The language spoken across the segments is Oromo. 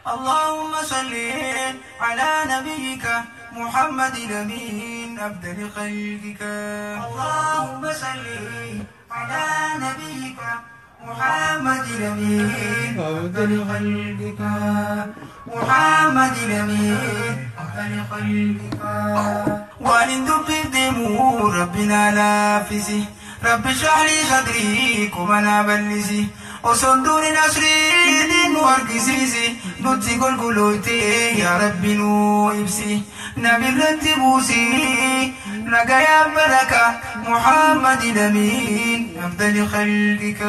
اللهم صل على نبيك محمد الأمين أفضل خلقك. اللهم صل على نبيك محمد الأمين أفضل خلقك. محمد الأمين أفضل خلقك. وأن دبر ربنا لافسي رب اشرح لي صدري كما بلسي وصندور نصري دين ورقسيسي نتي قل قلوتي يا ربي نو إبسي نبي رتبوسي لقى يا بركة محمد الأمين أفضل خلقك.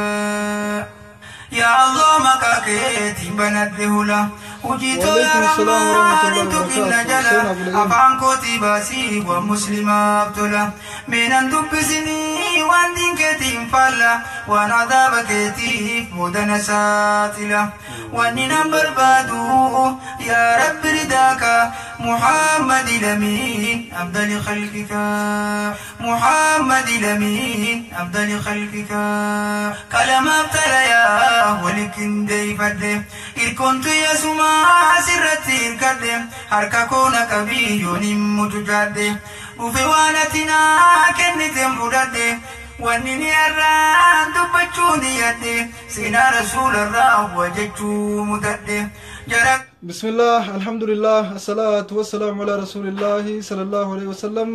يا الله مكاكيتي بنت بهلا وجيتو يا رحمن تكين جلا أفعن كوتي باسي ومسلم أبتلا من أندب سني واندين كتيم فلا وان عذاب كتيف مدن ساتلا واني نمبر بادو يا رب رداك محمد الأمين أفضل خلقك. محمد الأمين أفضل خلقك. كلام ابتليا ولكن دي فده إركنت يا سما سرتي الكدم حرككونا كبير متجده وفوانتنا كنتم فدده وانني أران دبتشوني يده سينا رسول الله وجدتو متده جرك. بسم الله الحمد لله الصلاة والسلام على رسول الله صلى الله عليه وسلم.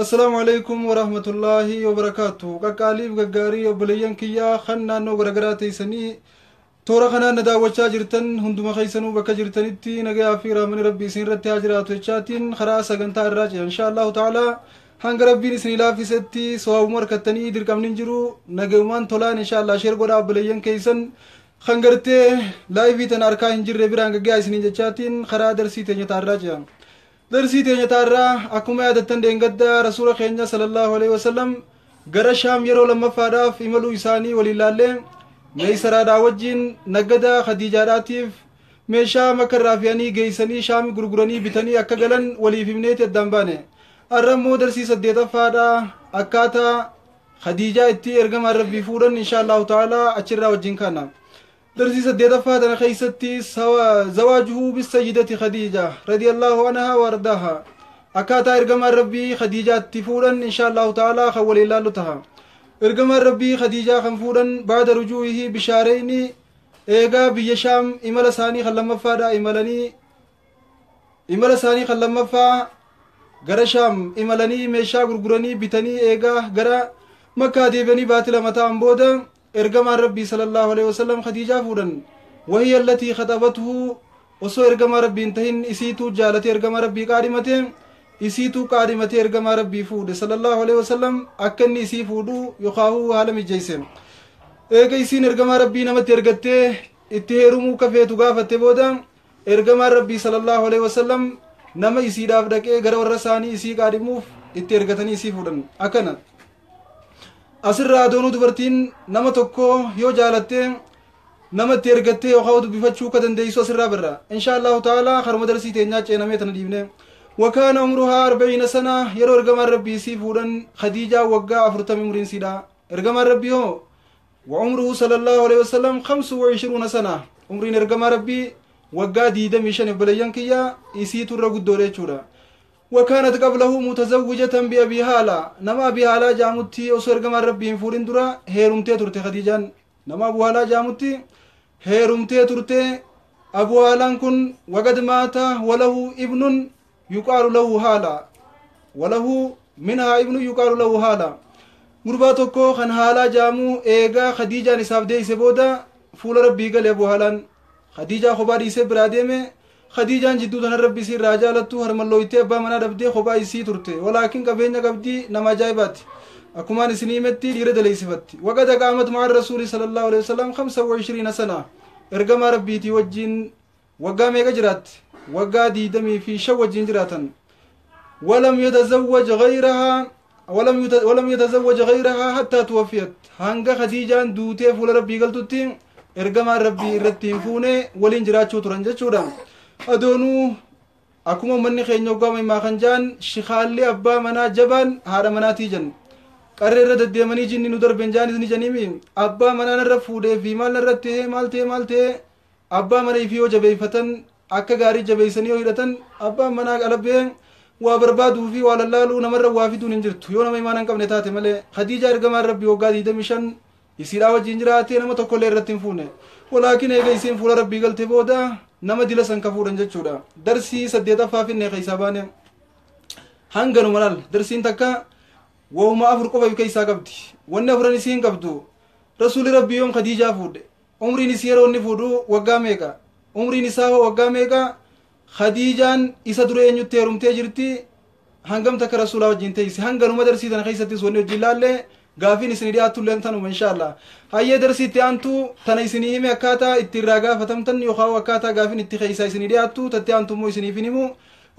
السلام عليكم ورحمة الله وبركاته. قاقاليف قاقاري وبليان كيا خنا نو غرغراتي سني تورا خنا نداوچا جرتن هندما خيسنو بك جرتنتي نغا في رحمن ربي سين رتي اجراتو چاتين خرا سغنتا الراج ان شاء الله تعالى هنگ ربي نسني لافيستي سو عمر كتني دركم ننجرو نغمان تولان ان شاء الله شير غدا بليان كيسن خنگرتي لايفي تناركا انجر برانغ گايسني چاتين خرا درسي تنيتا الراج درسي تنيتا الرا اكما يدتن دنگدا رسول خينيا صلى الله عليه وسلم غرا شام يرو لما فاداف يملو إساني ولله ميسرا داوجين نغدا خديجة راتيف ميشا مكر رافياني گيسني شام غرغراني بتني اكا گلن ولي فيمنيت الدنباني الرمو درسي سديتا فادا اكاتا خديجة اتي ارغم ربي فورن ان شاء الله تعالى اچرا وجين كانا درسي سديتا فادا خيستي زواجه بالسيدة خديجة رضي الله عنها وارضاها اكاتا ارغم ربي خديجة اتي فورن ان شاء الله تعالى خولي الله تها ارغم ربي خديجة خنفورن بعد رجوعه بشارين ايغا بيشام امال ثاني خلما فادا امال ثاني خلما فا غرشام امالني ميشا غرغراني بتني ايغا غرا مكة ديبني باطل متى امبودا ارغم ربي صلى الله عليه وسلم خديجة فورن وهي التي خطبته وسو ارغم ربي انتهن اسيتو جالتي ارغم ربي قادمته isiitu qaadimate ergama rabbii fuudhe sallallahu alaihi wasallam akkanni isii fuudhu yookaahuu haala mijjeeyse eega isiin ergama rabbii namatti ergatte itti heerumuu kafeetu gaafatte booda ergama rabbii sallallahu alaihi wasallam nama isiidhaaf dhaqee gara warra isaanii isii qaadimuuf itti ergatanii isii fuudhan akkana asirraa doonuu dubartiin nama tokko yoo jaalatte namatti ergatte yookaan dubbifachuu ka dandeessu asirraa birra insha allahu ta'ala haruma darsii teenyaa ceenamee tana dhiibne. وكان عمرها 40 سنة يرو ارغم ربي سيفودن خديجة وقع فرتم مرين سيدا ارغم ربي هو وعمره صلى الله عليه وسلم 25 سنة عمرين ارغم ربي وقع ديدا ميشن بليان كيا يسيتو الرقود دوري چورا وكانت قبله متزوجة بأبي هالا نما أبي هالا جامتي وصو ارغم ربي فورين درا هيرمتي ترتي خديجان نما أبو هالا جامتي هيرمتي ترتي أبو هالا كن وقد مات وله ابن يقال له هالا وله منها ابن يقال له هالا مرباتكو خن هالا جامو ايغا خديجة نساب دي سبودا فول ربي قال ابو هالان خديجة خباري سي براديمي خديجة جدو دن ربي سي راجالتو هرمالويتي ابا منا دبدي خباي سي ترتي ولكن كبينيا قبدي نما جايبات اكمان سنيمتي ليرد ليسفتي وقد قامت مع الرسول صلى الله عليه وسلم 25 سنة ارقم ربي توجين وقام يجرات وقا ديدمي في شوج جراتا ولم يتزوج غيرها حتى توفيت هانغا خديجة دوتي فول ربي قلتوتي ارقم ربي رتين فوني ولين جراتشو ترنجا چودا ادونو اكما مني خينيو قام ما خنجان شخالي ابا منا جبان هذا منا تيجن قرر دديمني جني ندر بنجان ني جنيمي ابا منا نرفودي في مال نرتي مالتي abbaa mana ifii yoo jabeeffatan akka gaarii jabeessanii yoo hidhatan abbaan manaa qalabeen waa barbaaduu fi waa lallaaluu namarra waa fiduun hin jirtu yoo nama imaan hin qabne taate malee. Khadiijaa ergamaan rabbii waggaa 25 isiidhaa wajjin jiraatee nama tokkollee irratti hin fuune. Walaakin eega isiin fuula rabbii galte booda nama dila san ka fuudhan jechuudha. Darsii 8ffaa finne keessaa baane hanganuma laal darsiin takka wahuma 4 qofa keessaa qabdi. Wanni 4 isiin qabdu rasuuli rabbii yoom Khadiijaa fuudhe umriin isii yeroo inni fuudhu waggaa meeqa umriin isaa waggaa meeqa Khadiijaan isa dura eenyutti heerumtee jirti hangam takka rasuulaa wajjin teessi hanganuma darsii tana keessattis wanni wajjin laallee gaafiin isin dhiyaattu illee tanuma inshallah. Hayyee darsiitti aantu tana isinii hime akkaataa itti irraa gaafatamtan yookaan akkaataa gaafiin itti keessaa isinii dhiyaattu tatti aantu immoo isiniif hin himu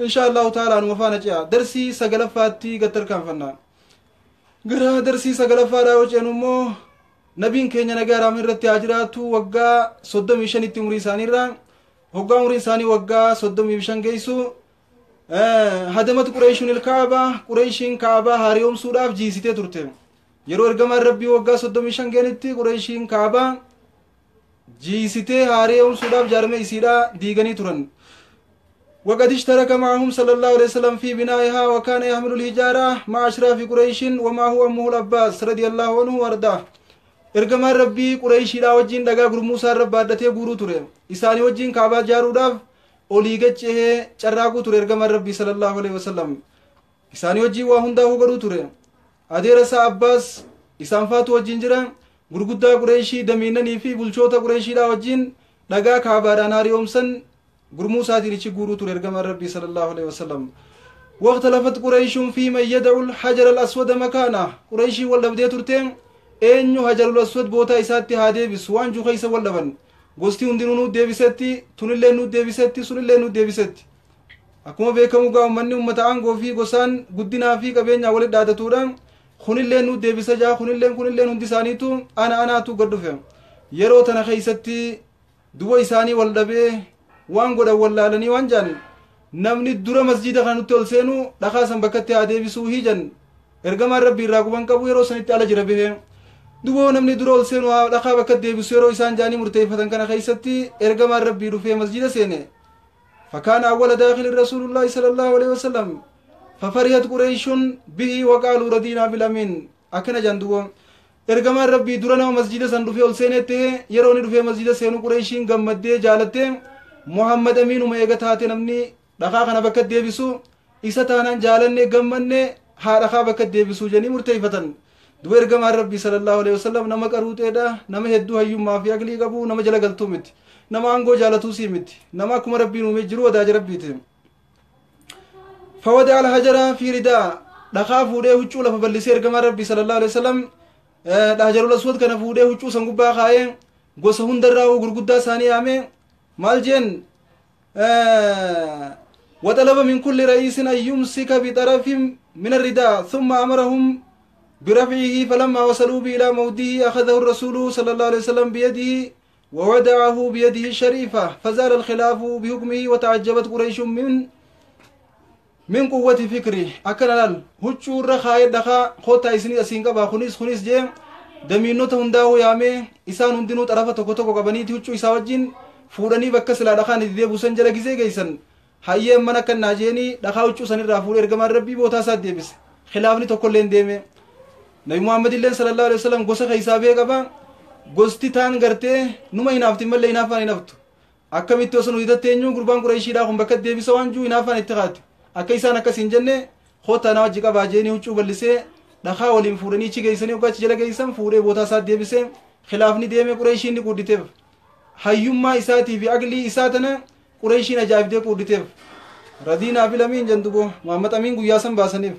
inshallah ta'ala anuma faana ce'a. Darsii 9ffaatti gattarkaanfanna. Gara darsii 9ffaadhaa yoo ceenu immoo nabiin keenya nagaa raamii irratti haa jiraatu waggaa 35 itti umurii isaaniirraa hoggaa umriin isaanii waggaa 35 geessu hadamat Qureeshiin ilkaabaa Qureeshiin kaabaa haariyoomsuudhaaf jiisitee turte. Yeroo ergamaan rabbii waggaa 35 geenitti Qureeshiin kaabaa jiisitee haariyoomsuudhaaf jaarmee isiidhaa diiganii turan. وقد اشترك معهم صلى الله عليه وسلم في بنائها وكان يحمل الحجارة مع أشراف قريش وما هو أمه العباس رضي الله عنه وارضاه. ergamaan rabbii Qureeshiidhaa wajjin dhagaa gurmuusaa irra baadhatee guuruu ture. Isaanii wajjin kaabaa jaaruudhaaf olii gachee carraaquu ture ergamaan rabbii sallallahu alaihi wasallam. Isaanii wajjin waa hundaa'uu godhuu ture. Adeera isaa Abbaas isaan faatu wajjin jira. Gurguddaa Qureeshii damiinanii fi bulchoota Qureeshiidhaa wajjin dhagaa kaabaadhaan haariyoomsan gurmuusaatiin ichi guuruu ture ergamaan rabbii sallallahu alaihi wasallam. واختلفت قريش في من يدعو الحجر الأسود مكانه. قريشي واللبدية ترتين eenyu hajarul aswad boota isaatti haa deebisu waan juu keessa wallaban gosti hundinuu nu deebisetti tunillee nu deebisetti sunillee nu deebisetti. Akkuma beekamu gaa ummanni ummata aangoo fi gosaan guddinaa fi qabeenyaa walitti dhaadatuudhaan kunillee nu deebisa jaa kunillee hundi isaaniitu anaatu gad dhufe. Yeroo tana keessatti du'a isaanii wal dhabee waan godhan wallaalanii waan jaan namni dura masjida kana nutti ol seenu dhakaa san bakkatti haa deebisuu hijan ergamaan rabbii irraa guban qabu yeroo sanitti ala jira bahee. Duboo namni dura ol seenu dhakaa bakka deebisu yeroo isaan jaanii murteeffatan kana keessatti ergamaan rabbii dhufee masjida seene. فكان أول داخل رسول الله صلى الله عليه وسلم ففرحت قريش به وقالوا رضينا بالأمين. أكن جندوه ergamaan rabbii dura nama masjida san dhufee ol seenetti yeroo inni dhufee masjida seenu Qureeshiin gammaddee jaalatte Muhammad Amiinuma eega taate namni dhakaa kana bakka deebisu isa taanaan jaalanne gammanne haa dhakaa bakka deebisu jedhanii murteeffatan. Duba ergamaan rabbii sallallahu alaihi wasallam nama qaruuteedha nama hedduu hayyummaa fi aqlii qabu nama jala galtuu miti nama aangoo jaalatuu sii miti nama akkuma rabbiin uume jiru wadaaja rabbiiti. فوضع الحجر في رداء dhakaa fuudhee huccuu lafa bal'isee ergamaan rabbii sallallahu alaihi wasallam hajarul aswad kana fuudhee huccuu san gubbaa kaa'ee gosa hundarraa gurguddaa isaanii yaame maal jeen وطلب من كل رئيس أن يمسك بطرف من الرداء ثم أمرهم برفعه فلما وصلوا به إلى موضعه أخذه الرسول صلى الله عليه وسلم بيده ووضعه بيده الشريفة فزال الخلاف بحكمه وتعجبت قريش من قوة فكره. أكن لال هجو الرخاء دخا خوتا إسني أسينك خنيس جيم دمينو تهنداو يامي إسان هندينو طرفة توكو قبنيتي هجو إساوجين فوراني بكس لا دخا ندي بوسن جلا غيزي غيسن هاي منا كن ناجيني دخا هجو سن رافور إرغمان ربي بوتا سات ديبس خلافني توكلين ديمي. Nabi Muhammad sallallahu alaihi wasallam gosa hisaabee qaba gosti taan gartee numa hinaafti malee hinaafaan hinaftu akkamitti osoo nu hidatteenyu gurbaan Qureeshiidhaa kun bakka deebisa waan juu hinaafaan itti qaati akka isaan akkas hin jenne hoota na wajji qabaa jeeni huccuu bal'isee dhakaa waliin fuudhanii ichi geessanii ugachi jala geessan fuudhee bootaa isaa deebisee khilaafni deemee Qureeshiin ni gudditeef hayyummaa isaatii fi aqlii isaa tana Qureeshiin ajaa'ibdee gudditeef radiinaa bil amiin janduboo Muhammad Amiin guyyaa san baasaniif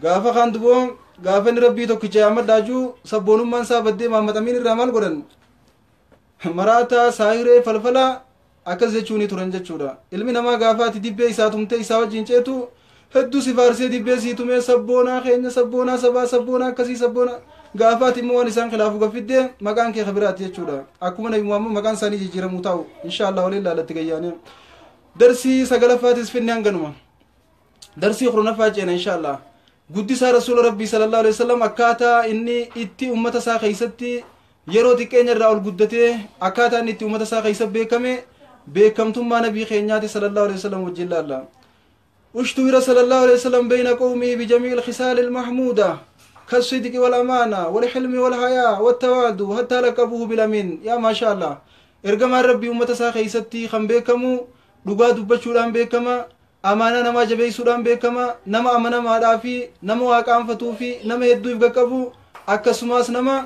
gaafa kaan duboo gaafa ni rabbii tokkicha Ahmad Daajuu sabboonummaan isaa baddee Muhammad Amiin irraa maal godhan maraata saahiree falfala akkas jechuun turan jechuudha. Ilmi namaa gaafaati dibbee isaa tumtee isaa wajjin ceetu hedduu si faarsee dibbee sii tumee sabboonaa keenya sabboonaa sabaa sabboonaa akkasii sabboonaa gaafaati immoo waan isaan khilaafu gafiddee maqaan kee kabiraati jechuudha. Akkuma Nabi Muhammad maqaan isaanii jijjiiramuu ta'u inshaallah waliin laalatti gayyaane. Darsii 9ffaatis finne hanganuma. Darsii 10ffaa ceena inshaallah. Guddisaa rasuula rabbii sallallahu alaihi wasallam akkaataa inni itti ummata isaa keessatti yeroo xiqqeenya irraa ol guddatee akkaataa inni itti uummata isaa keessa beekame beekamtummaa nabii keenyaati sallallahu alaihi wasallam wajjin laalla. اشتهر صلى الله عليه وسلم بين قومه بجميع الخصال المحمودة كالصدق والأمانة والحلم والحياء والتواضع حتى لقبوه بالأمين. يا ما شاء الله إرجما ربي أمة ساخي ستي خم بكمو لقاد بشوران بكما أمانة نما جبي سوران بكما نما أمانة ما دافي نما واقعان فتوفي نما يدو يبقبو أكسماس نما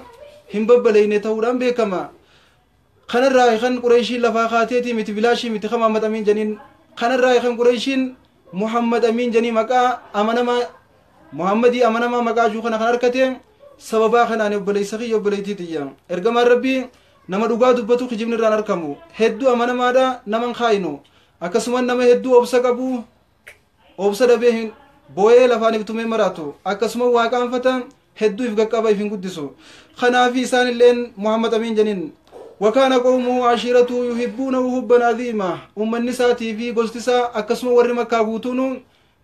هم ببلين توران بكما خن الرأي خن قريشين لفاقاتي متبلاشي متخم أمد أمين جنين خن الرأي خن قريشين محمد أمين جني مكا أمانما محمدي أمانما مكا جوخنا خنركتين سببا خنا نبلي سخي يبلي تيتيا إرجما ربي نما دوغا دبتو خجبن رانر كمو هدو أمانما دا نمن خاينو أكسمان نما هدو أبسكبو أبسدبه بوي لفاني بتومي مراتو أكسما واقعان فتن هدو يفققبا يفين قدسو خنا في سان اللين محمد أمين جنين وكان قومه عشيرته يحبونه حبا عظيما النساتي في قلتسا أكسما ورما كابوتونو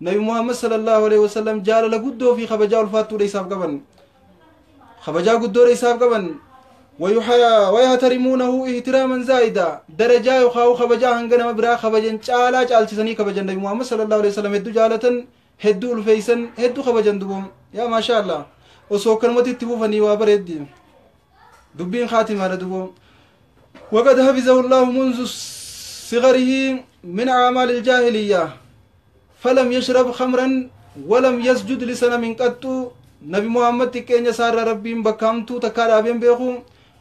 نبي محمد صلى الله عليه وسلم جال لقدو في خبجا الفاتو ليساف قبن خبجا قدو ليساف قبن ويحترمونه احتراما زائدا درجا يخاو خبجا هنگنا مبرا خبجا چالا چالچسني خبجا نبي محمد صلى الله عليه وسلم هدو جالتن هدو الفيسن هدو خبجا دوبم يا ما شاء الله وسوكن متي تبوفني وابرد دبين خاتم على دوبم وقد حفظه الله منذ صغره من أعمال الجاهلية فلم يشرب خمرا ولم يسجد لسنة من قط نبي محمد تكين يسار ربي بكامتو تكا رابين بيخو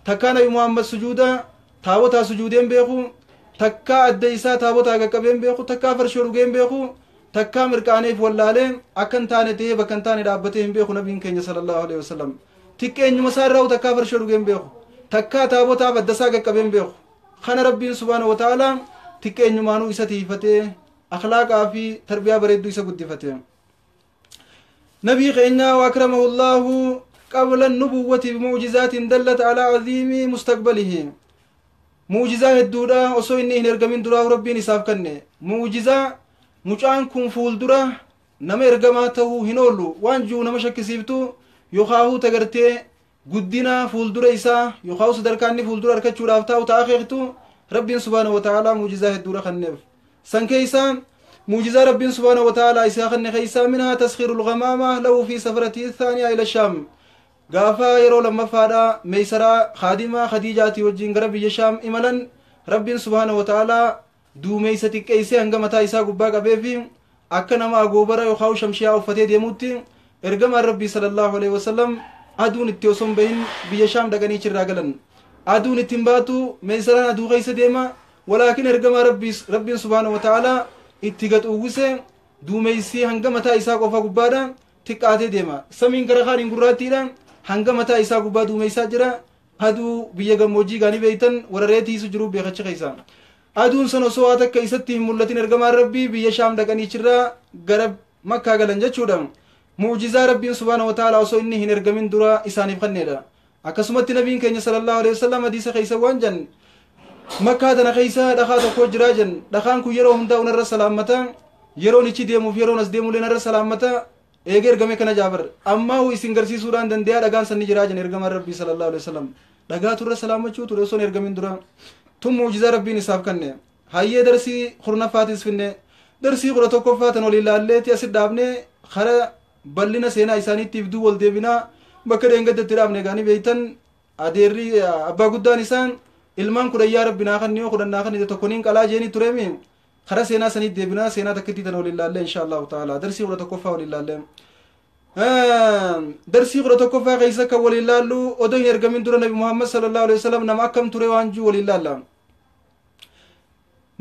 تكا نبي محمد سجودا تاوتا سجودين بيخو تكا الديسا تاوتا قبين بيخو تكا فرشورغين بيخو تكا مركانيف واللالين أكن تاني بكن تاني رابطين بيخو نبي كين صلى الله عليه وسلم تكين مسار راو تكا فرشورغين بيخو تكا تابوتا بدسا قبين بيخو خان ربي سبحانه وتعالى تكين يمانو إسا تيفتي أخلاقا في تربية بريدو إسا قدفتي نبي خينا وأكرمه الله قبل النبوة بمعجزات دلت على عظيم مستقبله معجزة الدورة وصو إني هنرقمين دراه ربي نساف كنه معجزة مجان كن فول دراه نما إرقماته هنولو وانجو نما شكسيفتو يخاهو تغرتي قدنا فول درة إسا يخاهو صدركاني فول درة أركتشو رافتاو تآخيختو ربي سبحانه وتعالى معجزة الدورة خنف سنكيسا معجزة رب سبحانه وتعالى إساخن خيسا منها تسخير الغمامة له في سفرته الثانية إلى الشام غافا يرو لما فادا ميسرا خادمة خديجاتي وجين غرب الشام إملا رب سبحانه وتعالى دو ميستي كيسي هنگمتا إسا قباق بيفي أكنما غوبرا يخاو شمشيا وفتي ديموتي إرقم ربي صلى الله عليه وسلم أدون التوسم بين بيشام دقاني چراغلن أدون التنباتو ميسرا أدو غيس ديما ولكن إرقم ربي سبحانه وتعالى اتقت اوغسه دوميسي هنگمتا إسا قفا قبادا تقاته ديما سمين كرخان انقراتيرا هنگمتا إسا قبا دوميسا جرا هدو بيغا موجي غاني بيتن ورريتي سجرو بيخچ خيسا أدون سنو سواتك كيستهم ملتين إرقم ربي بيشام دقاني چرا غرب مكة غلنجا چودم معجزة ربي سبحانه وتعالى وصو إني هنرقمين درا إسانيف خنيدا أكسمت نبيين كيني صلى الله عليه وسلم حديث خيسا وانجن مكة دنا خيسا دخات خوج راجن دخان كو يرو هندا ونر سلامتا يرو نيچي ديمو يرو نس ديمو لنر سلامتا ايغر گمه كنا جابر اما هو اسنگرسي سوران دنديا دغان سن جراجن ارگم ربي صلى الله عليه وسلم دغات ر سلامچو تو رسون ارگمين درا تو معجزه ربي نساب كنه هاي درسي خرنا فاتس فنه درسي قرتو كفاتن ولله اسدابنه خره بلنا سينا اساني تبدو ول ديبنا بكر انگد ترابنه غاني بيتن اديري ابا غدان اسان ilman kuda ya rabbi na khanni o kudan na khanni to konin kala jeni turemi khara sena sani debina sena takiti tan walillahi inshallah taala darsi wala tokofa walillahi darsi wala tokofa gaisa ka walillahi odo yergamin dura nabi muhammad sallallahu alaihi wasallam nama kam ture wanju walillahi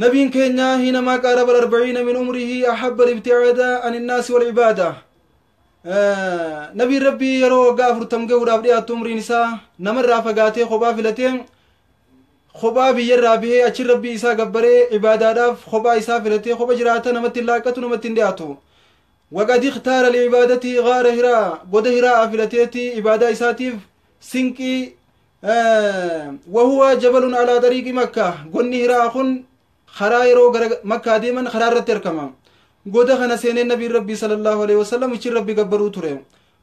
نبي كينيا حينما قارب 40 من عمره أحب الابتعاد عن الناس والعبادة نبي ربي يرو غافر تمغو رابدي اتمري نساء نمر رافقاتي خبا فلتين خبا بيرابي اچ ربي اسا غبري عبادات خبا اسا فلتي خبا جراتا نمت لاقت نمت اندياتو وقد اختار لعبادتي غار هراء قد هراء فلتيتي عباده اساتيف سنكي وهو جبل على طريق مكة قني هراء خن خرايرو مكة ديما خرارت تركما قد خنا سين النبي ربي صلى الله عليه وسلم اچ ربي غبرو تره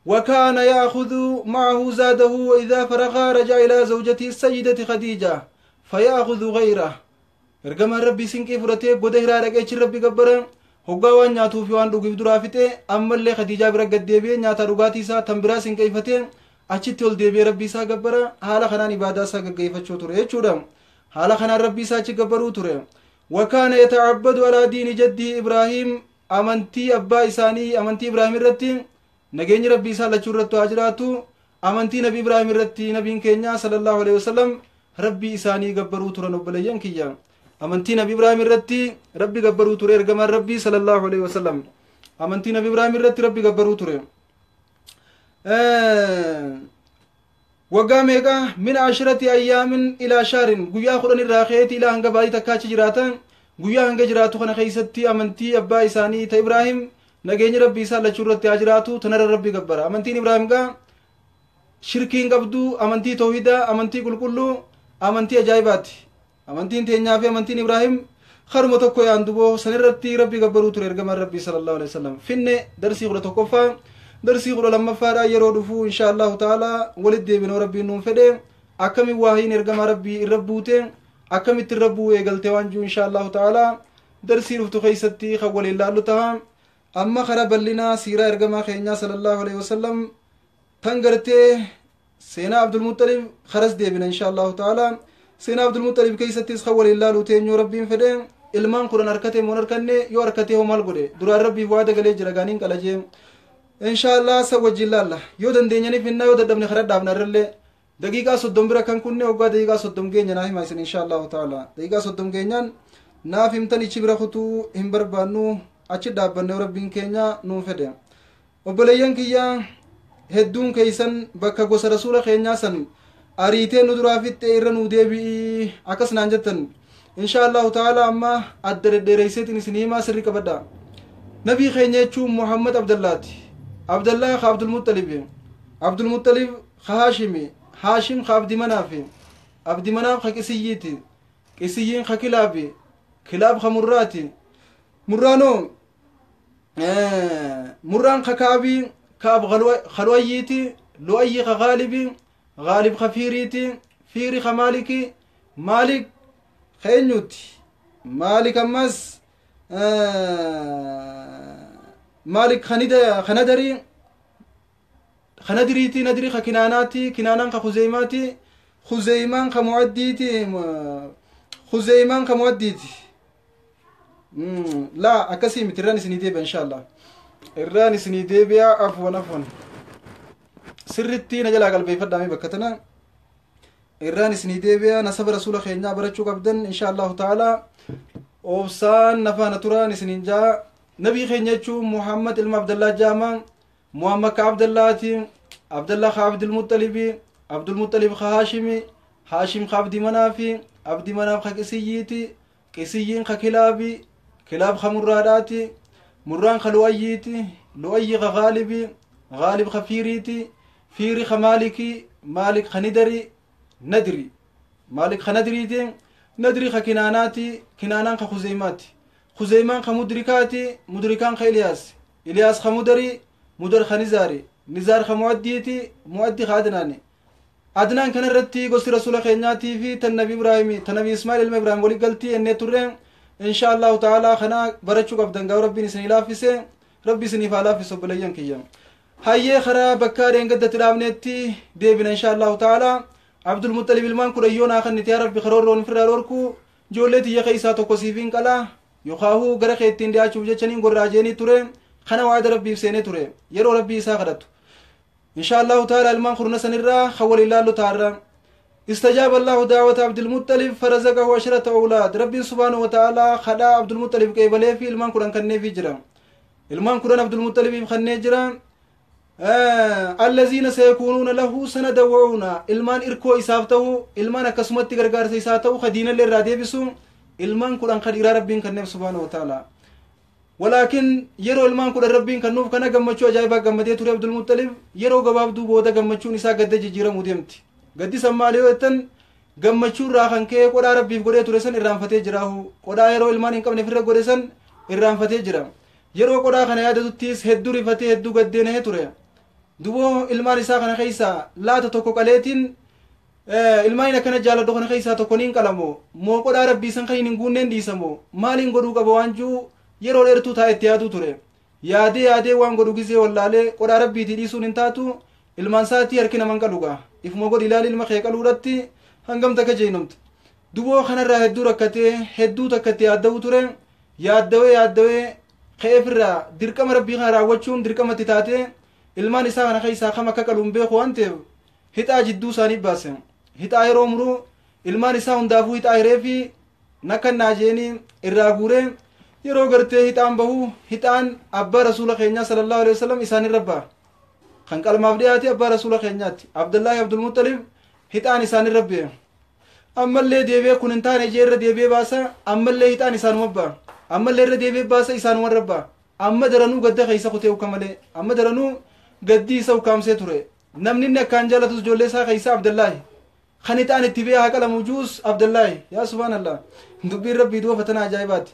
وكان يأخذ معه زاده وإذا فرغ رجع إلى زوجته السيدة خديجة فيأخذ غيره ergama rabbii sinqii fudhatee goda hiraa dhaqeechi rabbi gabbara hoggaa waan nyaatuu fi waan dhuguuf duraa fixe ammallee khadiijaa bira gad deebi'ee nyaata dhugaatii isaa tan biraa sinqeeffatee achitti ol deebi'ee rabbii isaa gabbara haala kanaan ibaadaa isaa gaggeeffachuu ture jechuudha haala kanaan rabbii isaa achi gabbaruu ture wakaana yata'abbadu alaa diini jaddii ibraahim amantii abbaa isaanii amantii ibraahim irratti nageenyi rabbii isaa lachuu irratti haa jiraatu amantii nabi ibraahim irratti nabiin keenya sallallahu alaihi wasallam rabbii isaanii gabbaruu turan obboleeyyan kiyya amantii nabi ibraahim irratti rabbi gabbaruu ture ergamaan rabbii sallallahu alaihi wasallam amantii nabi ibraahim irratti rabbi gabbaruu ture waggaa meeqa min 10 ayyaamin ilaa shaarin guyyaa 10 irraa keeti ilaa hanga baay'ee takkaachi jiraatan guyyaa hanga jiraatu kana keessatti amantii abbaa isaanii ta ibraahim nageenyi rabbii isaa lachuu irratti haa jiraatu tanarra rabbi gabbara amantiin ibraahim gaa shirkiin qabdu amantii tawhidaa amantii qulqulluu amantii ajaa'ibaati amantiin teenyaa fi amantiin ibraahim haruma tokko yaan duboo sanirratti rabbi gabbaruu ture ergamaan rabbii sallallahu alaihi wasallam finne darsii 11ffaa darsii 12ffaadha yeroo dhufu insha Allah taala walitti deebinoo rabbiin nuun fedhe akkamiin waahiin ergamaa rabbii irra buute akkamitti irra bu'ee eegalte waan jiru insha Allah taala darsii dhuftu keessatti kan waliin laallu taha amma karaa bal'inaa siiraa ergamaa keenyaa sallallahu alaihi wasallam tan gartee seenaa Abdul Muttalib karas deebina insha Allah taala seenaa Abdul Muttalib keessattis kan waliin laalu teenyoo rabbiin fedhe ilmaan kudhan harkatee moon harkanne yoo harkatee hoo maal godhe duraan rabbiif waa dagalee jira gaaniin qalajee insha Allah sa wajjin laalla yoo dandeenyaniif innaa yoo dadhabne karaa dhaabna irrallee daqiiqaa 30 bira kan kunne waggaa daqiiqaa 30 geenya naaf himaa isin insha Allah taala daqiiqaa 30 geenyaan naaf himtan ichi bira kutuu hin barbaannu achi dhaabbanne rabbiin keenya nuun fedhe obboleeyyan kiyya hedduun keeysan bakka gosa rasuula keenyaa san ariitee nu duraa fitte irra nu deebi'i akkas naan jettan insha Allah taala amma adda deddeereeyseetiin isin himaa sirri qabadha nabii keenya jechuun Muhammad Abdallaati Abdallah ka Abdul Muttalib ka Haashimi Haashim ka Abdi Manaaf ka Qisiyyiiti Qisiyyiin ka Kilaabi Kilaab ka Murraati Murraanoo Murraan ka Kaabii Kaab Lu'ayyiiti Lu'ayyi ka Gaalibi Gaalib ka Fiiriiti Fiiri ka Maaliki Maalik ka eenyuuti Maalik ammas Maalik ka Nadiriiti Nadiri ka Kinaanaati Kinaanaan ka Khuzeymaati Khuzeymaan ka Mu'addiiti لا أكسي متراني سنيديبيا إن شاء الله الراني سنيديبيا عفوا سرتي نجلا قلبي فدامي بكتنا الراني سنيديبيا نسب رسول خيرنا برچو قبدن إن شاء الله تعالى وبسان نفانا تراني سنينجا نبي خيرنا محمد عبد الله جامع محمد عبد الله عبد المطلب هاشمي هاشم عبد مناف قسييتي قسيين كلابي كلاب خمراداتي مران خلويتي لؤي غالبي غالب خفيريتي فيري خمالكي مالك خندري ندري مالك خندريتي ندري خكناناتي كنانان خزيماتي خزيمان خمدركاتي مدركان إلياس خمدري مدر خنزاري نزار خموديتي مؤدي خادناني أدنان كان رتي قصي رسول خيناتي في تنبي إبراهيم تنبي إسماعيل إبراهيم ولي قلتي أن ترين إن شاء الله تعالى خنا برچو قبدن قاو ربي نسني لافسه ربي سني فالافسه بليان كيام هاي خرا بكارين قد ترامنتي ديبنا إن شاء الله تعالى عبد المطلب المان كريون آخر نتيا ربي خرور فراروركو جولتي يخيسا توكسيفين كلا يخاهو غرقيتين ديا چوجه چنين قراجيني ترين خنا وعد ربي بسيني ترين يرو ربي إسا خدتو إن شاء الله تعالى المان خرنا سنرا خول الله تعالى استجاب الله دعوة عبد المطلب فرزقه 10 أولاد ربي سبحانه وتعالى خدا عبد المطلب كيبلي في المان خرنا كني في جرا المان خرنا عبد المطلب خني جرا الذين سيكونون له سند وعونا المان إركو إسافته المان كسمت غرغار سيساته خدينا للرادي بسو المان خرنا خديرا ربي كني سبحانه وتعالى ولكن يرو المان كل ربين كنوف كنا جمّتشوا جايبا جمّدية تري عبد المطلب يرو جواب دو بودا جمّتشوا نساء قد جيرا موديمتي قد سمالي وتن جمّتشوا راخن كي قدا ربي بقولي ترسن إرام فتى جراهو قدا يرو المان إنكم نفر قرسن إرام فتى جرا يرو قدا خنا يادو تيس هدو رفتى هدو قد دينه تري duboo ilmaan isaa kana keessa laata tokko qaleetiin ilmaan akkana jaaladhu kana keessa tokko niin qalamo moo qodhaa rabbii san kan hin guunneen dhiisamo maaliin godhuu qaba waan juu yeroo dheertuu taa'etti yaaduu ture yaadee waan godhu gisee wallaalee qodhaa rabbiitii dhiisuun hin taatu ilmaan isaatii harki naman qaluga ifuma godhi ilaali ilma kee qaluudhatti hangam takka jeenumte duboo kanarraa hedduu rakkatee hedduu takkatti yaadda'uu ture yaaddawee keefirraa dirqama rabbii kana raawwachuun dirqamatti taate ilmaan isaa kana keessaa kam akka qaluun beeku waan ta'eef hixaa jidduu isaanii baase hixaa yeroo muruu ilmaan isaa hundaafuu hixaa hireefi nakkannaa jeeni irraa guuree yeroo gartee hixaan bahu hixaan abbaa rasuula keenyaa sallallahu alaihi wasallam isaanii rabba kan qalmaaf dhiyaate abbaa rasuula keenyaatti abdullaahi abdulmuttalib hixaan isaanii rabbe ammallee deebi'ee kun hin taane jeerra deebi'ee baasa ammallee hixaan isaanuma abba ammallee irra deebi'ee baasa isaanuma rabba amma daranuu gadda keessa kutee uka malee amma daranuu gaddi isa ukaamsee ture namni inni akkaan jaalatus ijoollee isaa keessa abdullaahi kan hixaan itti beekaa qalamu juus abdullaahi yaa subhaanallah dubbiin rabbii du'a fatana ajaa'ibaati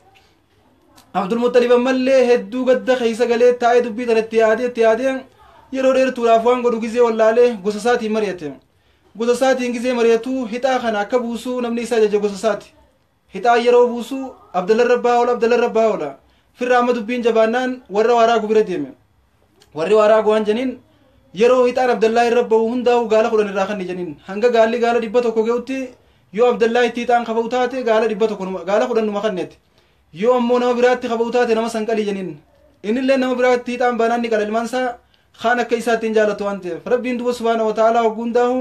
abdulmuttalib ammallee hedduu gadda keessa galee taa'ee dubbii tanatti yaadee yeroo dheertuudhaaf waan godhu gizee wallaalee gosa isaatiin mari'ate gosa isaatiin gizee mari'atu hixaa kana akka buusuu namni isa ajaje gosa isaati hixaa yeroo buusuu abdalla rabbaa oola firra amma dubbiin jabaannaan warra waaraagu bira deeme warri waaraagu waan janiin yeroo hixaan abdallaa irra bahu hundaa'u gaala 10 irraa kan janiin hanga gaalli gaala 100 ga'utti yoo abdallaa itti hixaan qabau taate gaala 100 gaala 10 numa kannetti yoo ammoo nama biraatti qabau taate nama sanqalii janiin innillee nama biraatti hixaan baanaan ni qala ilmaan isaa kaan akka isaatiin jaalatu waan ta'eef rabbiin duba subhaanahu wa ta'aalaa hogguundaahu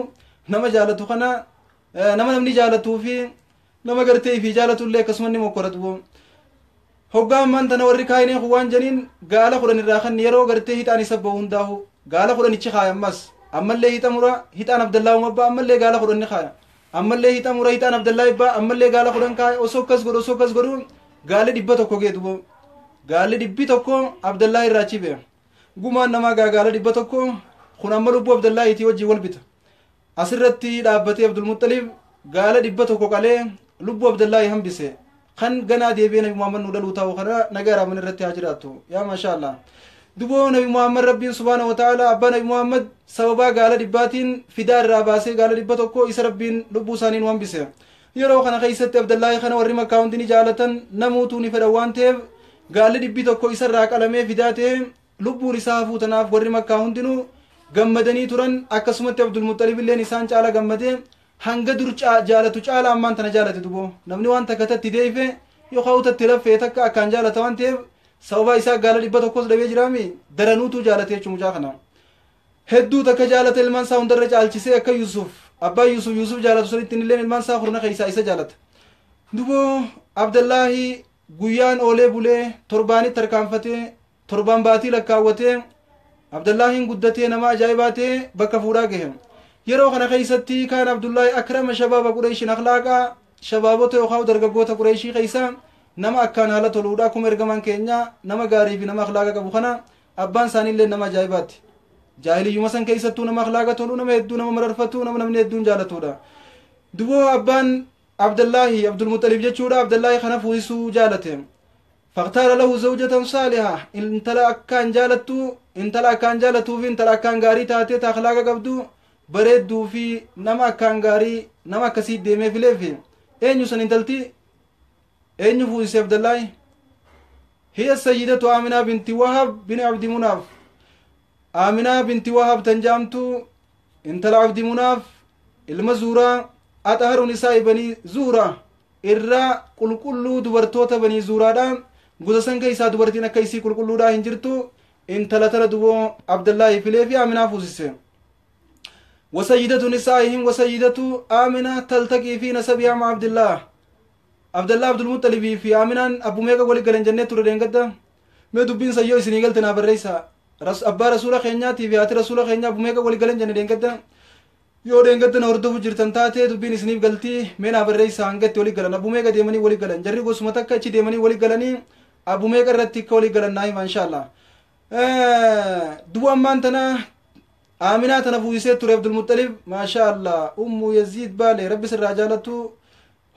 nama jaalatu kana nama namni jaalatuu fi nama gartee fi jaalatullee akkasuma ni mokkoratu hoggaa ammaan tana warri kaayinee waan janiin gaala 10 irraa kan yeroo gartee hixaan isa bahu hundaahu gaala 10 ichi kaaya ammas ammallee hixa mura hixaan abdallaa umabba ammallee gaala 10 ni kaaya ammallee hixa mura hixaan abdallaa ibba ammallee gaala 10 kaaya osoo akkas godhu gaalli 100 geedubo gaalli 100 abdallaa irraa chibe gumaan namaa gaala 100 kun amma lubbuu abdallaa itti wajjii wal bita asirratti dhaabbatee abdulmuttalib gaala 100 qalee lubbuu abdallaa hambise kan ganaa deebi'ee nabi muhammad nu dhaluu ta'uu kana nagaraa mana irratti haa jiraatu yaa maashaallah duboo nabi muhammad rabbiin subhaanahu wa ta'aalaa abbaa nabi muhammad sababaa gaala 100tiin fidaa irraa baasee gaala 100 isa rabbiin lubbuu isaanii nu hambise yeroo kana keessatti abdallaa kana warri makkaa hundi ni jaalatan namuutuu ni fedhan waan ta'eef gaalli 100 isa irraa qalamee fidaa ta'e lubbuun isaa fuutanaaf warri makkaa hundinuu gammadanii turan akkasumatti abdulmuttalib illeen isaan caala gammadee hanga dur jaalatu caala ammaan tana jaalate duboo namni waan takkatatti deefe yookaan utatti laffee takka akkaan jaalata waan ta'eef sababa isaa gaala 100 dhabee jiraami daranuutu jaalate jechuun mucaa kana hedduu takka jaalata ilmaan isaa hundarra caalchisee akka Yusuf abbaa Yusuf jaalatu sanitti illeen ilmaan isaa kurna keessaa isa jaalata duboo abdallaahi guyyaan oolee bulee torbaanitti tarkaanfatee torbaan baatii lakkaawwatee abdallaahiin guddatee nama ajaa'ibaatee bakka fuudhaa gahe yeroo kana keessatti kaan abdullaahi akrama shabaaba qureeshiin akhlaaqaa shabaabota yookaan dargaggoota qureeshii keessa nama akkaan haala toluudha akkuma ergamaan keenya nama gaarii fi nama akhlaaqa qabu kana abbaan isaaniillee nama ajaa'ibaatti jaahiliyyuma san keessattuu nama akhlaaqa tolu nama hedduu nama mararfatu nama namni hedduun jaalatudha duboo abbaan abdallaahi abdulmuttalib jechuudha abdallaahi kana fuudhisuu jaalate فاختار له زوجة صالحة إن تلا أكان جالتو في إن تلا أكان غاري تاتي تخلاق قبدو بريدو في نما أكان غاري نما كسيد ديمي في ليفي أين يسن انتلتي أين يفوز عبد الله هي السيدة آمنة بنت وهب بن عبد مناف آمنة بنت وهب تنجامتو إن تلا عبد مناف المزورة أطهر نساء بني زورة إرى قل دبرتوتا بني زورة gosa san keessaa dubartiin akka isii qulqulluudhaa hin jirtu intala tala duboo abdallaahi filee fi aaminaa fuusise wasayyidatu nisaa'ihim wasayyidatu aamina taltaqii fi nasabihaa ma abdallaa abdulmuxalibii fi aaminaan abbumeeqa wali galan jennee ture deengadda mee dubbiin sayyoo isinii galte naa barreeysa abbaa rasuula keenyaatii fi haati rasuula keenyaa abbumeeqa wali galan jenne deengadda yoo deengadda na hordofu jirtan taate dubbiin isiniif galtii mee naa barreeysa hangatti wali galan abbumeeqa deemanii wali galan jarri gosuma takka achi deemanii wali galanii abbumeeqa irratti akka wali galan naa'ima inshaallah dubu ammaan tana aaminaa tana fuuyisee ture abdulmuxalib maashaallah ummu yaziid baale rabbi sirraa jaalatu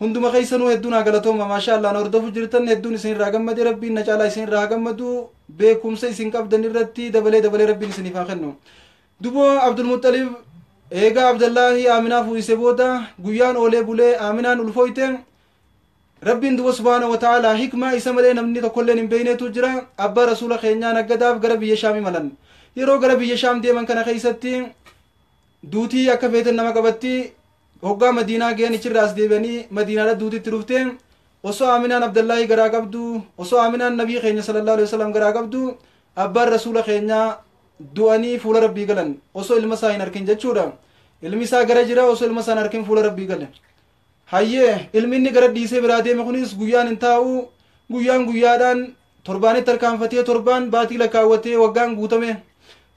hunduma keessanuu hedduun haa galatooma maashaallah na hordofu jirtan hedduun isin irraa gammade rabbiin na caalaa isin irraa gammadu beekumsa isin qabdan irratti dabalee rabbiin isiniif haa kennu dubo Abdul Muttalib eega Abdullahi Aminaa fuuyise booda guyyaan oolee bulee Aminaan ulfooyte rabbiin dubo subhaanahu wa ta'ala hikmaa isa malee namni tokkolleen hin beeyneetu jira abbaa rasuula keenyaa naggadaaf gara biyya shaamii malan yeroo gara biyya shaam deeman kana keessatti duutii akka feeten nama qabatti hoggaa madiinaa ga'an ichirraas deebi'anii madiinaadha duutitti dhufte osoo Aminaan Abdullahi garaa qabdu osoo Aminaan nabii keenya sallallahu alaihi wasallam garaa qabdu abbaan rasuula keenyaa du'anii fuula rabbii galan osoo ilma isaa hin arkin jechuudha ilmi isaa gara jira osoo ilma isaa hin arkin fuula rabbii gale hayyee ilmi inni gara dhiisee biraa deeme kunis guyyaan hin taa'u guyyaadhaan torbaanitti harkaanfatee torbaan baatii lakkaawwatee waggaan guutame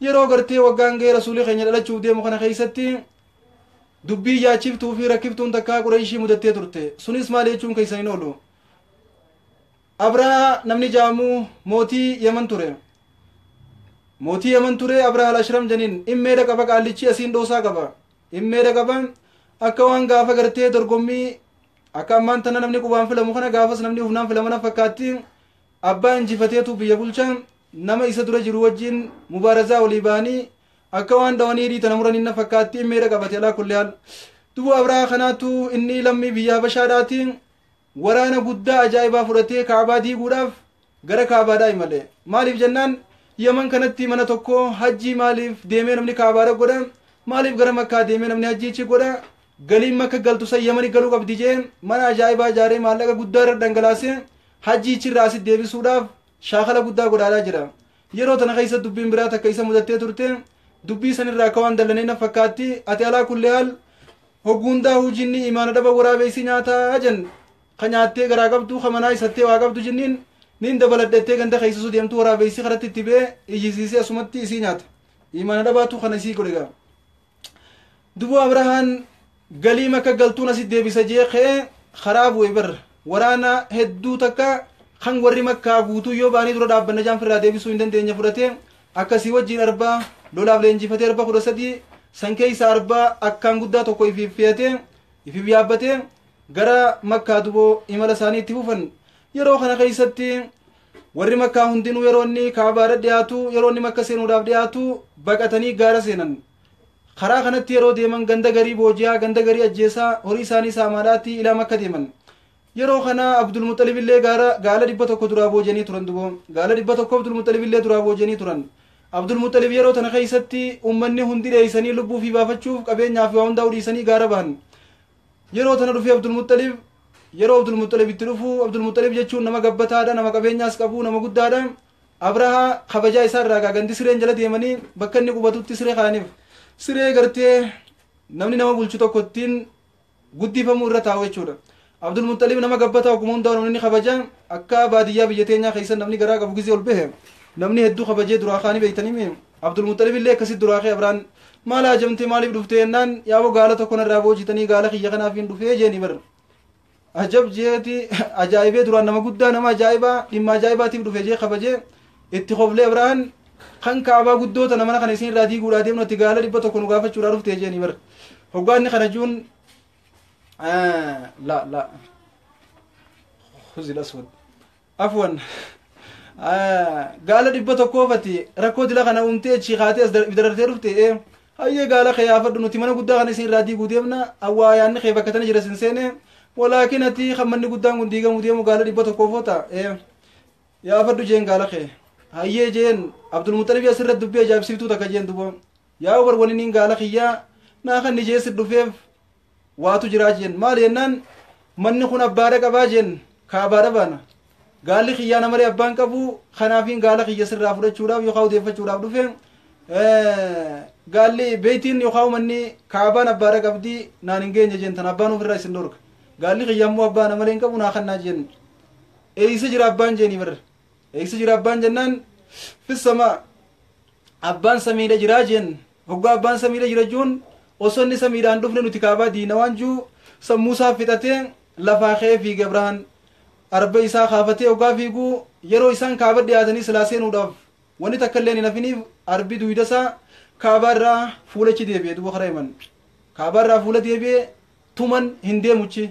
yeroo gartee waggaan ga'ee rasuulli keenya dhalachuuf deemu kana keessatti dubbii yaachiftuu fi rakkiftuun takkaa Qurayshii mudattee turte sunis maal jechuun keessan hin oolu Abrahaa namni jaamuu mootii Yaman ture mootii Yaman ture Abrahaa al-Ashram janiin immeedha qaba qaallichi asiin dhoosaa qaba immeedha qaba akka waan gaafa gartee dorgommii akka ammaan tana namni qubaan filamu kana gaafas namni ufnaan filamana fakkaatti abbaa injifateetu biyya bulchan nama isa dura jiru wajjin mubaarazaa walii ba'anii akka waan dhawanii dhiitana muraniin fakkaatti immeedha qabate alaa kulli haal dubu Abrahaa kanaatu inni lammii biyya Habashaadhaati waraana guddaa ajaa'ibaa fudhatee Kaabaa diiguudhaaf gara Kaabaadhaa imale maaliif jennaan Yaman kanatti mana tokko hajjii maaliif deemee namni Kaabaadha godha maaliif gara Makkaa deemee namni hajjiichi godha galiin Makka galtu san Yamani galuu qabdi jee mana ajaa'ibaa ijaaree maallaqa guddaa irra dhangalaasee hajjiichi irraa asitti deebisuudhaaf shaakala guddaa godhaadhaa jira yeroo tana keessa dubbiin biraa takka isa mudattee turte dubbii sanirraa akka waan dallanee na fakkaatti ati alaa kulli haal hogguundaa hujinni imaana dhaba waraabeessi nyaataa jen ka nyaattee garaa qabdu ka manaa isattee waa qabdu jenniin nin dabaladhettee ganda keessasu deemtu waraabeessi karatti itti bee iyyisiisee asumatti isii nyaata imaana dhabaatu kana isii godhega dubu Abrahaan galii Makka galtuun asit deebisa jee ka'ee karaa bu'e bar waraana hedduu takka kan warri Makkaa guutuu yoo baanii dura dhaabbanna jaanfirraa deebisuu hin dandeenye fudhatee akkasii wajjiin arbaa lolaaf leenjifatee arba 13 san keessa arbaa akkaan guddaa tokko ifiif yaabbatee gara Makkaa duboo imala isaanii itti fufan yeroo kana keessatti warri Makkaa hundinuu yeroo inni Kaabaadha dhiyaatu yeroo inni Makka seenuudhaaf dhiyaatu baqatanii gaara seenan karaa kanatti yeroo deeman ganda garii booji'aa ganda garii ajjeesaa horii isaanii saamaadhaatti ilaa Makka deeman yeroo kana Abdul Muttalib illee gaala 100 duraa booji'anii turan duboo gaala 100 Abdul Muttalib illee duraa booji'anii turan Abdul Muttalib yeroo tana keessatti ummanni hundi dheeysanii lubbuu fi baafachuuf qabeenyaa fi waa hundaa dhiisanii gaara bahan yeroo tana dhufee Abdul Muttalib yeroo Abdul Muttalib itti dhufu Abdul Muttalib jechuun nama gabbataadha nama qabeenyaas qabu nama guddaadha Abrahaa kabajaa isaa irraa gaagandi sireen jala deemanii bakka inni qubatutti siree kaaniif siree gartee namni nama bulchu tokko ittiin guddifamuu irra taa'u jechuudha Abdul Muttalib nama gabbataa akkuma hundaa namni kabaja akka baadiyyaa biyya teenyaa keessa namni garaa qabu gisee ol bahe namni hedduu kabajee duraa kaanii beeytanii Abdul Muttalib illee akkasitti duraa kee Abraan maal ajamte maaliif dhufte jennaan yaaboo gaala tokko narraa boojitanii gaala kiyya kanaaf hin dhufee jeeni bar ajab jeeti ajaa'ibee duraan nama guddaa nama ajaa'ibaa dhimma ajaa'ibaatiif dhufee jee kabajee itti qoflee Abraan kan Kaabaa guddoota nama kana isin irraa diiguudhaa deemnu itti gaala 100 nu gaafachuudhaa dhufte jeeni bar hoggaanni kana juun la khuzil aswad afwan gaala 100 fati rakkoo dila kana umtee chiikaatee as darartee dhufte hayyee gaala khiyaafadhu nuti mana guddaa kana isin irraa diiguu deemna awwaayaanni khee bakka tana jira sin seene walaakin ati khammanni guddaan kun diigamuu deemu gaala 100 foota yaafadhu jeen gaala khee hayyee jeen Abdul Muttalib asirratti dubbii ajaa'ibsiiftuu takka jeen dubo yaa obar waliin gaala khiyyaa naa kan nijeessi dhufeef waatu jiraa jeen maal jennaan manni kun abbaadha qabaa jeen Kaabaadha baana gaalli khiyyaa namaree abbaan qabu kanaafiin gaala khiyya sirraa fudhachuudhaaf yookaan odeeffachuudhaaf dhufe gaalli beeytiin yookaan manni Kaabaan abbaadha qabdi naan hin geenye jeen tan abbaan ofirraa isin dhorka gaalli khiyyaa immoo abbaa namaree hin qabu naa kannaa jeen eeyisa jira abbaan jeeni bar eeyisa jira abbaan jennaan fissama abbaan samiidha jiraa jeen hoggaa abbaan samiidha jira juun osoo inni samiidhaan dhufne nuti Kaabaa diina waan juu sammuusaa fixatee lafaa kee fiige Abrahaan arba isaa kaafatee hoggaa fiiguu yeroo isaan Kaaba dhiyaatanii silaa seenuudhaaf wanni takka illee hin hafiniif arbi duydasaa Kaabaarraa fuulachi deebi'e duba karaa himan Kaabaarraa fuula deebi'e tuman hin deemuchi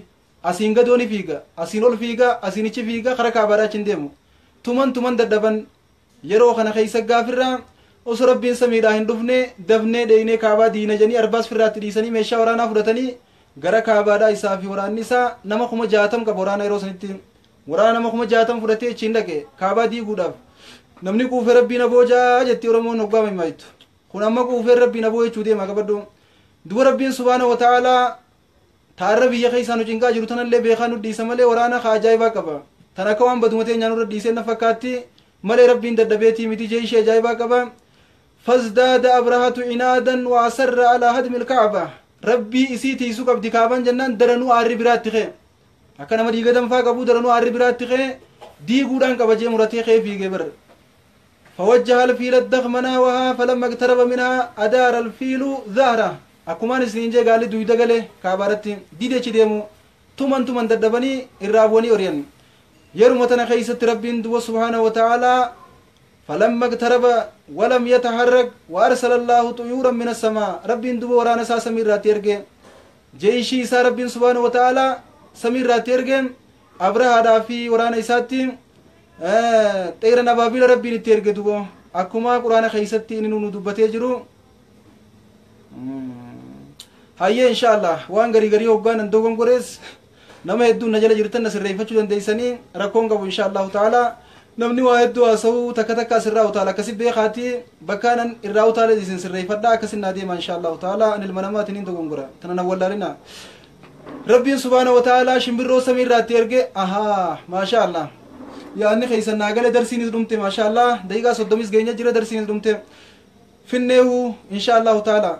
asiin gadooni fiiga asiin ol fiiga asiinichi fiiga karaa Kaabaadhaa achi hin deemu tuman dadhaban yeroo kana keessa gaafirraa osoo rabbiin samiidhaa hin dhufne dafnee dheeyne kaabaa diina janii arbaas firraatti dhiisanii meeshaa waraanaa fudhatanii gara kaabaadhaa isaa fi waraanni isaa nama 60 qaba waraana yeroo sanitti waraana nama 60 fudhatee achiin dhaqe kaabaa diiguudhaaf namni quufee rabbiin aboojaa jetti oromoon hoggaama himaaytu kun amma quufee rabbiin aboo jechuu deema qabaddu duba rabbiin subhaanahu wa ta'aalaa taarra biyya keessaa nu cinqaa jiru tanallee beekaa nu dhiisa malee waraana ajaa'ibaa qaba tan akka waan badumatee nyaanurra dhiisee na fakkaatti malee rabbiin dadhabeetii miti jee ishee ajaa'ibaa qaba فازداد أبرهة عنادا وأصر على هدم الكعبة ربي إسيتي سوق بدي كعبان جنان درنو عرب برات تخي أكنا ما ديقدم فاق أبو درنو عرب برات تخي دي قران كبجي مرتي خي في جبر فوجه الفيل الدخمنا وها فلما اقترب منها أدار الفيل ظهره أكمان سنينجي قال دويدا قال كعبارتي دي دي ديمو تومن ددبني الرابوني أوريان يرمتنا خيسة ربين دو سبحانه وتعالى فلما اقترب ولم يتحرك وارسل الله طيورا من السماء رب دبو ورانا سا سمير راتيرجن جيشي سا رب سبحانه وتعالى سمير راتيرجن ابرها دافي ورانا اساتي طير نبابيل ربي نتيرج دبو اكما قران خيستي انو دبته جرو هيا ان شاء الله وان غري وغان اندوغون غوريس نما يدو نجل جرتن نسريفچو دنديسني ركون غو ان شاء الله تعالى namni waa hedduu haasa'uu takka takka asirraa utaala akkasi beekaati bakkaanan irraa utaala isin sirreeffadhaa akkasin naa deema insha allahu ta'ala an ilma namaatiin hin dogongora tanan awwallaalina rabbiin subhaanahu wa ta'ala shimbirroo samii irraatti erge ahaa maasha allah yaanni keeysan naa gale darsiinis dhumte maasha allah daqiiqaa 30 geenya jira darsiinis dhumte finneehu insha allahu ta'ala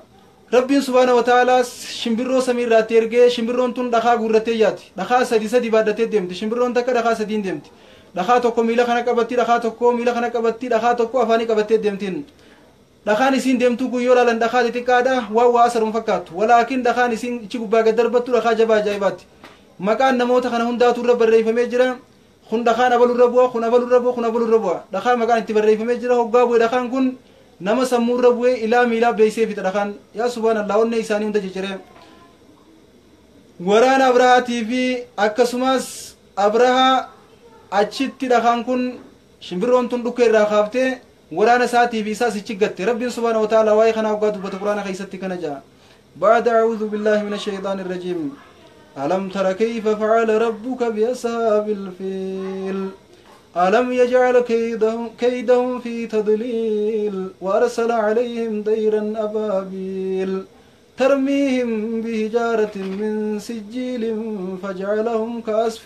rabbiin subhaanahu wa ta'ala shimbirroo samii irraatti erge shimbirroon tun dhakaa guurrattee yaati dhakaa sadi baadhattee deemti shimbirroon takka dhakaa sadiin deemti dhakaa tokko miila kana qabatti dhakaa tokko miila kana qabatti dhakaa tokko afaanii qabattee deemtiin dhakaan isiin deemtu kun yoo laalan dhakaa xixiqqaadha waa asaruun fakkaatu walaakin dhakaan isiin ichi gubbaa gad darbattu dhakaa jabaa ajaa'ibaatti maqaan namoota kana hundaatu irra barreeffamee jira kun dhakaan abalurra bu'a kun abalurra bu'a kun abalurra bu'a dhakaan maqaan itti barreeffamee jira hoggaa bu'e dhakaan kun nama sammuurra bu'e ilaa miilaa beeysee fixa dhakaan yaa subhaanallah onnee isaanii hunda jijjiiree waraana abrahaatii fi akkasumas abrahaa achitti dhakaan kun shimbirroon tun dhukkee irraa kaaftee waraana isaatii fi isaas ichi gatte rabbiin subhaanahu wa ta'ala waa'ee kanaa hoggaa dubbata quraana keessatti kana jaa ba'da a'uudhu billaahi mina shayxaani irrajiim alam tara kayfa facala rabbuka biashaabil fiil alam yajcal kaydahum fi tadliil wa arsala calayhim dayran abaabiil ترميهم بحجارة من سجيل فجعلهم كعصف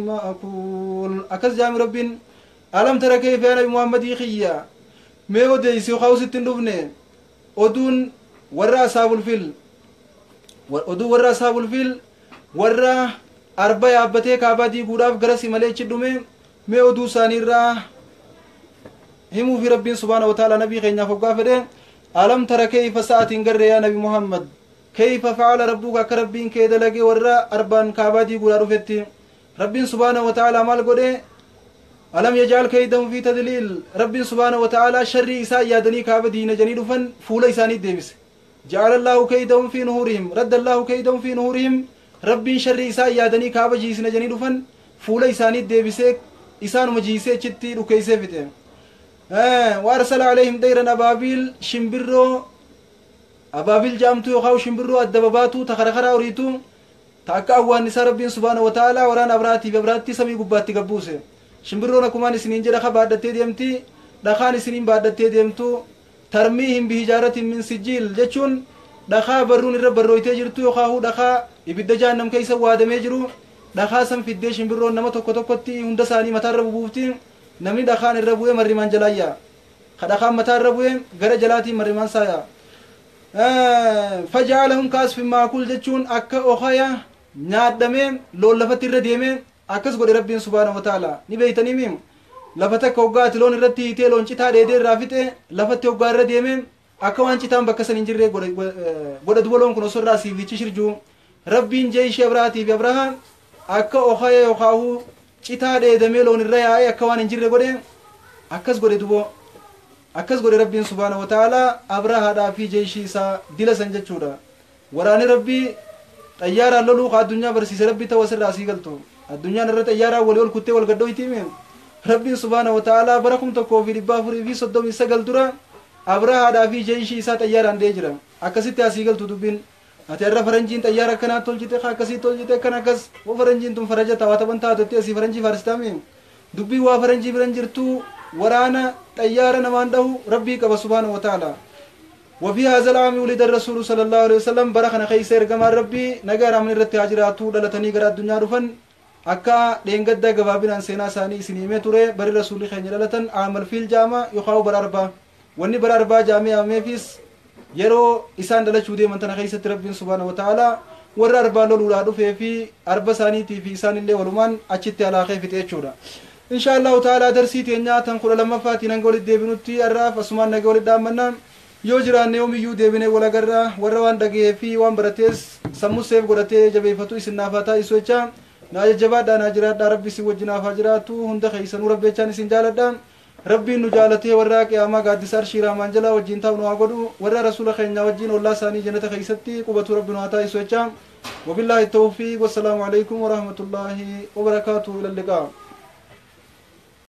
مأكول أكس جامع رب ألم ترى كيف أنا بمحمد خيا ما ودي سيخاو ستين دفنه أدون ورا أصحاب الفيل ورا أصحاب الفيل ورا أربع أبتة كابادي غراف غرسي ملأ چدومه ما أدو سانيرا همو في رب سبحانه وتعالى نبي خينا فوقافره ألم ترى كيف ساعة قرر يا نبي محمد كيف فعل ربك كربين كيد لقي ورا أربان كابادي قول رفتي ربين سبحانه وتعالى مال قده ألم يجعل كيدهم في تدليل ربين سبحانه وتعالى شر إساء يادني كابدي نجني دفن فول إساني ديبس جعل الله كيدهم في نهورهم رد الله كيدهم في نهورهم ربين شر إساء يادني كابجي نجني دفن فول إساني ديبس إسان مجيسي چتي ركيسي فتي وارسل عليهم ديرا أبابيل شمبرو أبابيل جامتو يخاو شمبرو الدباباتو تخرخرا وريتو تاكا أوان نسا ربين سبحانه وتعالى وران أبراتي سمي قباتي قبوسي شمبرو نكمان سنين جرخا بعدتي ديمتي دخان سنين بعدتي ديمتو ترميهم بهجارة من سجيل جتشون دخا برون الرب الرويتي جرتو يخاو دخا إبدا جانم كيسا وادمي جرو دخا سم في الدي شمبرو نما توكو توكوتي هندساني متار بوفتي namni dhakaan irra bu'ee marrimaan jalaayyaa kadhakaan mataa irra bu'ee gara jalaatii marrimaan saayaa fajaalahum kaasfin maakul jechuun akka okaya nyaadhamee loon lafatti irra deemee akkas godhe rabbiin subhaanahu wa ta'ala ni beeytaniimi lafa takka hoggaati loon irratti hiitee loon citaa dheedee irraa fixe lafatti hoggaa irra deemee akka waan citaan bakka san hin jirree godha duba loon kun osoo irraa siifichi shirjuu rabbiin jee ishee abrahaatii fi abrahaa akka okaya yookaahu citaa dheedamee loon irra yaa'ee akka waan hin jirre godhe akkas godhe duboo akkas godhe rabbiin subhaanahu wa ta'ala abrahaadhaa fi jeeshii isaa dila san jechuudha waraani rabbii xayyaaraan loluu ka addunyaa barsiise rabbii ta'u asirraa asii galtu addunyaan irra xayyaaraan walii ol kuttee wal gaddooytiime rabbiin subhaanahu wa ta'ala bara 1439 dura abrahaadhaa fi jeeshii isaa xayyaaraan dee jira akkasitti asii galtu dubbiin ati irra faranjiin xayyaara akkanaa tolchite akkasii tolchite kan akkas wo faranjiin tun faraja tawa taban taatutti asii faranjii faaristami dubbii waa faranjii biran jirtu waraana xayyaara namaan dhahu rabbii qaba subhaanahu wa ta'ala وفي هذا العام ولد الرسول صلى الله عليه وسلم برخنا خيسير كما ربي نجار من الرتي هاجراتو دلتني قرات الدنيا رفن أكا لينقد جوابنا سينا ساني سنيمة ترى بر الرسول خير دلتن عمل في الجامع يخاو براربا وني براربا جامع مفيس يرو إسان دلت شودي من تنخيس ربي سبحانه وتعالى وراربا لولادو في أربع ساني تي في سان اللي ولمان أشتي على خير في تيجورا إن شاء الله تعالى درسي تينيا تنقل لما فاتي نقول الدبنوتي الراف أسمان نقول الدامنا yoo jiraanne yoomiyyuu deebinee wal agarra warra waan dhagee fi waan baratees sammuu seef godhatee jabeeffatu isin naafaataa isu jecha naa jajjabaadhaa naa jiraadhaa rabbi isin wajjin haafaa jiraatu hunda keessanuu rabbeechaan isin jaaladha rabbiin nu jaalatee warra qiyaamaa gaaddisa arshii raamaan jala wajjin taa'u nu haa godhu warra rasuula keenya wajjin ollaa isaanii jannata keessatti qubatu rabbi nu haa taasisu jecha وبالله التوفيق والسلام عليكم ورحمة الله وبركاته إلى اللقاء